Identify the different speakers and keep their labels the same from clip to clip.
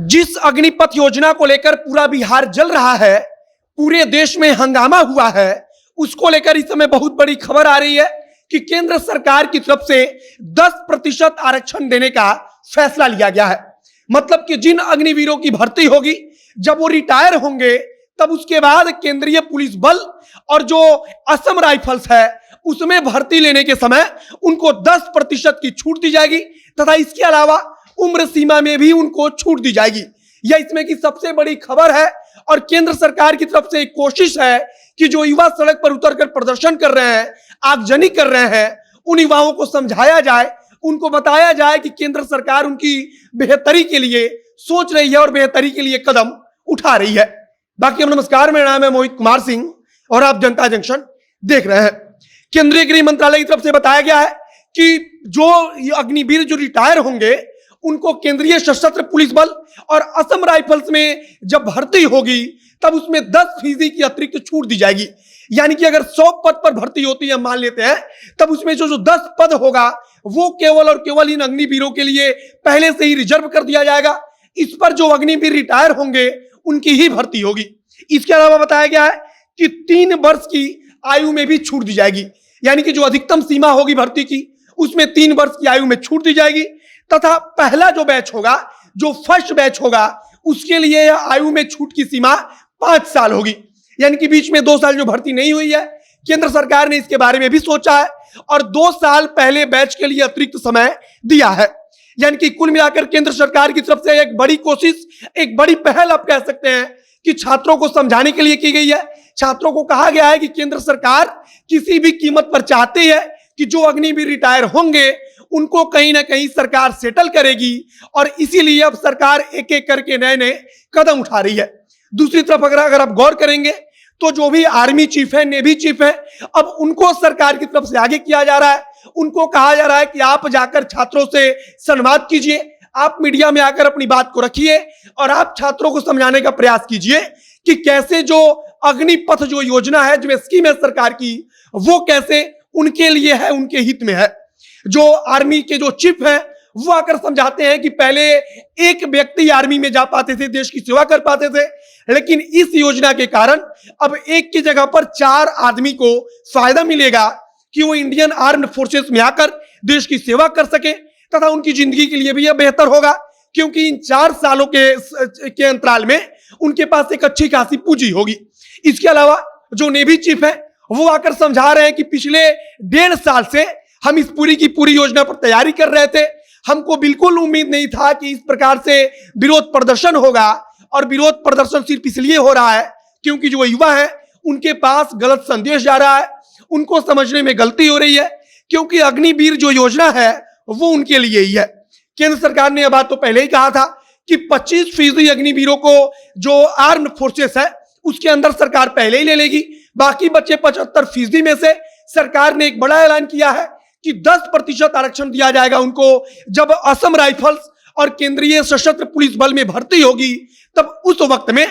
Speaker 1: जिस अग्निपथ योजना को लेकर पूरा बिहार जल रहा है, पूरे देश में हंगामा हुआ है, उसको लेकर इस समय बहुत बड़ी खबर आ रही है कि केंद्र सरकार की तरफ से 10% आरक्षण देने का फैसला लिया गया है। मतलब कि जिन अग्निवीरों की भर्ती होगी, जब वो रिटायर होंगे, तब उसके बाद केंद्रीय पुलिस बल और जो असम राइफल्स है उसमें भर्ती लेने के समय उनको 10% की छूट दी जाएगी तथा इसके अलावा उम्र सीमा में भी उनको छूट दी जाएगी। यह इसमें की सबसे बड़ी खबर है और केंद्र सरकार की तरफ से एक कोशिश है कि जो युवा सड़क पर उतरकर प्रदर्शन कर रहे हैं, आगजनी कर रहे हैं, उन युवाओं को समझाया जाए, उनको बताया जाए कि केंद्र सरकार उनकी बेहतरी के लिए सोच रही है और बेहतरी के लिए कदम उठा रही है। बाकी नमस्कार, मेरा नाम है मोहित कुमार सिंह और आप जनता जंक्शन देख रहे हैं। केंद्रीय गृह मंत्रालय की तरफ से बताया गया है कि जो अग्निवीर जो रिटायर होंगे उनको केंद्रीय सशस्त्र पुलिस बल और असम राइफल्स में जब भर्ती होगी तब उसमें 10% की अतिरिक्त छूट दी जाएगी। यानी कि अगर 100 पद पर भर्ती होती है मान लेते हैं, तब उसमें जो 10 पद होगा वो केवल और केवल इन अग्निवीरों के लिए पहले से ही रिजर्व कर दिया जाएगा। इस पर जो अग्निवीर रिटायर होंगे उनकी ही भर्ती होगी। इसके अलावा बताया गया है कि 3 वर्ष की आयु में भी छूट दी जाएगी। यानी कि जो अधिकतम सीमा होगी भर्ती की उसमें 3 वर्ष की आयु में छूट दी जाएगी तथा पहला जो बैच होगा, जो फर्स्ट बैच होगा, उसके लिए आयु में छूट की सीमा 5 साल होगी। यानी कि बीच में 2 साल जो भर्ती नहीं हुई है, केंद्र सरकार ने इसके बारे में भी सोचा है और 2 साल पहले बैच के लिए अतिरिक्त समय दिया है। यानी कि कुल मिलाकर केंद्र सरकार की तरफ से एक बड़ी कोशिश, एक बड़ी पहल आप कह सकते हैं कि छात्रों को समझाने के लिए की गई है। छात्रों को कहा गया है कि केंद्र सरकार किसी भी कीमत पर चाहती है कि जो अग्निवीर रिटायर होंगे उनको कहीं ना कहीं सरकार सेटल करेगी और इसीलिए अब सरकार एक एक करके नए नए कदम उठा रही है। दूसरी तरफ अगर आप गौर करेंगे तो जो भी आर्मी चीफ है, नेवी चीफ है, अब उनको सरकार की तरफ से आगे किया जा रहा है। उनको कहा जा रहा है कि आप जाकर छात्रों से संवाद कीजिए, आप मीडिया में आकर अपनी बात को रखिए और आप छात्रों को समझाने का प्रयास कीजिए कि कैसे जो अग्निपथ जो योजना है, जो स्कीम है सरकार की, वो कैसे उनके लिए है, उनके हित में है। जो आर्मी के जो चीफ हैं वो आकर समझाते हैं कि पहले एक व्यक्ति आर्मी में जा पाते थे, देश की सेवा कर पाते थे, लेकिन इस योजना के कारण अब एक की जगह पर 4 आदमी को फायदा मिलेगा कि वो इंडियन आर्म्ड फोर्सेस में आकर देश की सेवा कर सके तथा उनकी जिंदगी के लिए भी यह बेहतर होगा क्योंकि इन 4 सालों के अंतराल में उनके पास एक अच्छी खासी पूंजी होगी। इसके अलावा जो नेवी चीफ है वो आकर समझा रहे हैं कि पिछले 1.5 साल से हम इस पूरी की पूरी योजना पर तैयारी कर रहे थे। हमको बिल्कुल उम्मीद नहीं था कि इस प्रकार से विरोध प्रदर्शन होगा और विरोध प्रदर्शन सिर्फ इसलिए हो रहा है क्योंकि जो युवा है उनके पास गलत संदेश जा रहा है, उनको समझने में गलती हो रही है क्योंकि अग्निवीर जो योजना है वो उनके लिए ही है। केंद्र सरकार ने यह बात तो पहले ही कहा था कि 25% अग्निवीरों को जो आर्म्ड फोर्सेस है उसके अंदर सरकार पहले ही ले लेगी। बाकी बचे 75% में से सरकार ने एक बड़ा ऐलान किया है कि 10% आरक्षण दिया जाएगा उनको। जब असम राइफल्स और केंद्रीय सशस्त्र पुलिस बल में भर्ती होगी तब उस वक्त में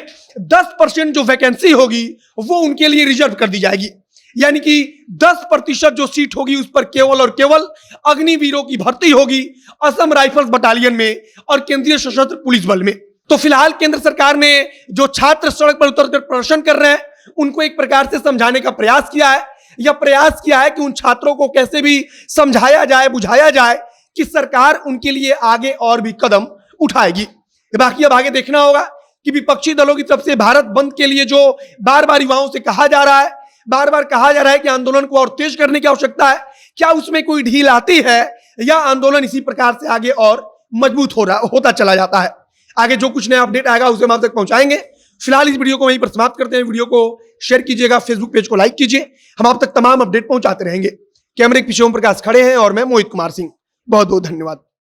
Speaker 1: 10% जो वैकेंसी होगी वो उनके लिए रिजर्व कर दी जाएगी। यानी कि 10% जो सीट होगी उस पर केवल और केवल अग्निवीरों की भर्ती होगी असम राइफल्स बटालियन में और केंद्रीय सशस्त्र पुलिस बल में। तो फिलहाल केंद्र सरकार ने जो छात्र सड़क पर उतरकर प्रदर्शन कर रहे हैं उनको एक प्रकार से समझाने का प्रयास किया है। यह प्रयास किया है कि उन छात्रों को कैसे भी समझाया जाए, बुझाया जाए कि सरकार उनके लिए आगे और भी कदम उठाएगी। बाकी अब आगे देखना होगा कि विपक्षी दलों की तरफ से भारत बंद के लिए जो बार बार युवाओं से कहा जा रहा है, बार बार कहा जा रहा है कि आंदोलन को और तेज करने की आवश्यकता है, क्या उसमें कोई ढील आती है या आंदोलन इसी प्रकार से आगे और मजबूत होता चला जाता है। आगे जो कुछ नया अपडेट आएगा उसे हम आप तक पहुंचाएंगे। फिलहाल इस वीडियो को वहीं पर समाप्त करते हैं। वीडियो को शेयर कीजिएगा, फेसबुक पेज को लाइक कीजिए, हम आप तक तमाम अपडेट पहुंचाते रहेंगे। कैमरे के पीछे ओम प्रकाश खड़े हैं और मैं मोहित कुमार सिंह। बहुत बहुत धन्यवाद।